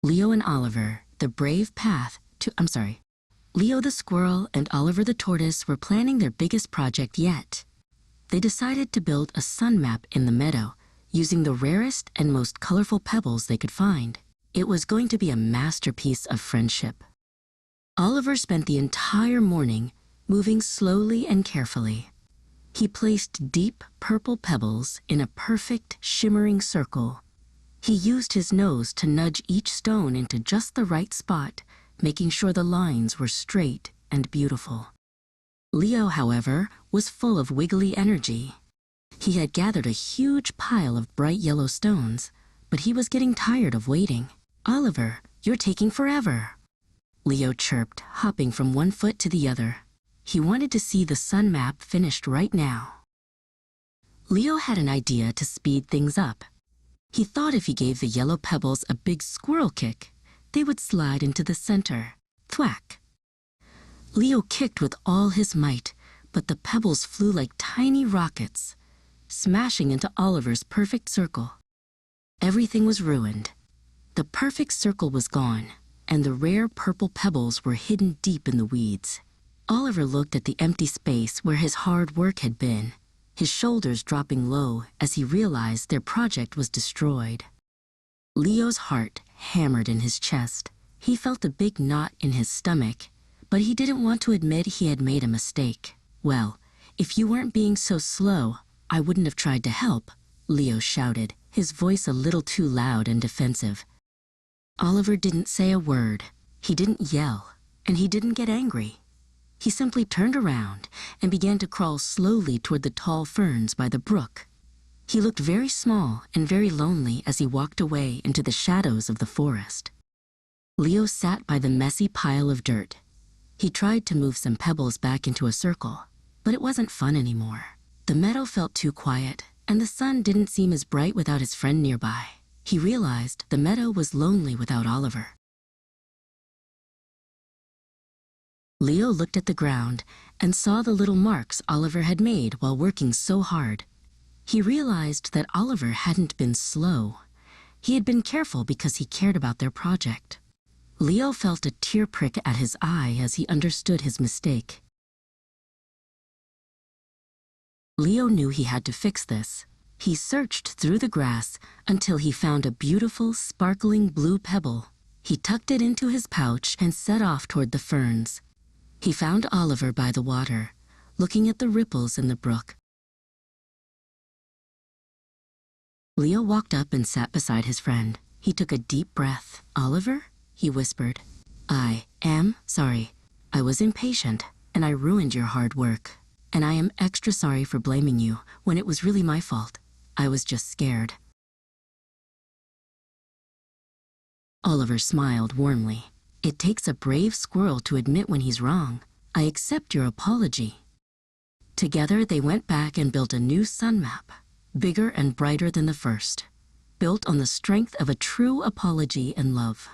Leo and Oliver, the brave path to, Leo the squirrel and Oliver the tortoise were planning their biggest project yet. They decided to build a sun map in the meadow, using the rarest and most colorful pebbles they could find. It was going to be a masterpiece of friendship. Oliver spent the entire morning moving slowly and carefully. He placed deep purple pebbles in a perfect shimmering circle. He used his nose to nudge each stone into just the right spot, making sure the lines were straight and beautiful. Leo, however, was full of wiggly energy. He had gathered a huge pile of bright yellow stones, but he was getting tired of waiting. "Oliver, you're taking forever," Leo chirped, hopping from one foot to the other. He wanted to see the sun map finished right now. Leo had an idea to speed things up. He thought if he gave the yellow pebbles a big squirrel kick, they would slide into the center. Thwack! Leo kicked with all his might, but the pebbles flew like tiny rockets, smashing into Oliver's perfect circle. Everything was ruined. The perfect circle was gone, and the rare purple pebbles were hidden deep in the weeds. Oliver looked at the empty space where his hard work had been, his shoulders dropping low as he realized their project was destroyed. Leo's heart hammered in his chest. He felt a big knot in his stomach, but he didn't want to admit he had made a mistake. "Well, if you weren't being so slow, I wouldn't have tried to help," Leo shouted, his voice a little too loud and defensive. Oliver didn't say a word. He didn't yell, and he didn't get angry. He simply turned around and began to crawl slowly toward the tall ferns by the brook. He looked very small and very lonely as he walked away into the shadows of the forest. Leo sat by the messy pile of dirt. He tried to move some pebbles back into a circle, but it wasn't fun anymore. The meadow felt too quiet, and the sun didn't seem as bright without his friend nearby. He realized the meadow was lonely without Oliver. Leo looked at the ground and saw the little marks Oliver had made while working so hard. He realized that Oliver hadn't been slow. He had been careful because he cared about their project. Leo felt a tear prick at his eye as he understood his mistake. Leo knew he had to fix this. He searched through the grass until he found a beautiful, sparkling blue pebble. He tucked it into his pouch and set off toward the ferns. He found Oliver by the water, looking at the ripples in the brook. Leo walked up and sat beside his friend. He took a deep breath. "Oliver?" he whispered. "I am sorry. I was impatient, and I ruined your hard work. And I am extra sorry for blaming you when it was really my fault. I was just scared." Oliver smiled warmly. "It takes a brave squirrel to admit when he's wrong. I accept your apology." Together they went back and built a new sun map, bigger and brighter than the first, built on the strength of a true apology and love.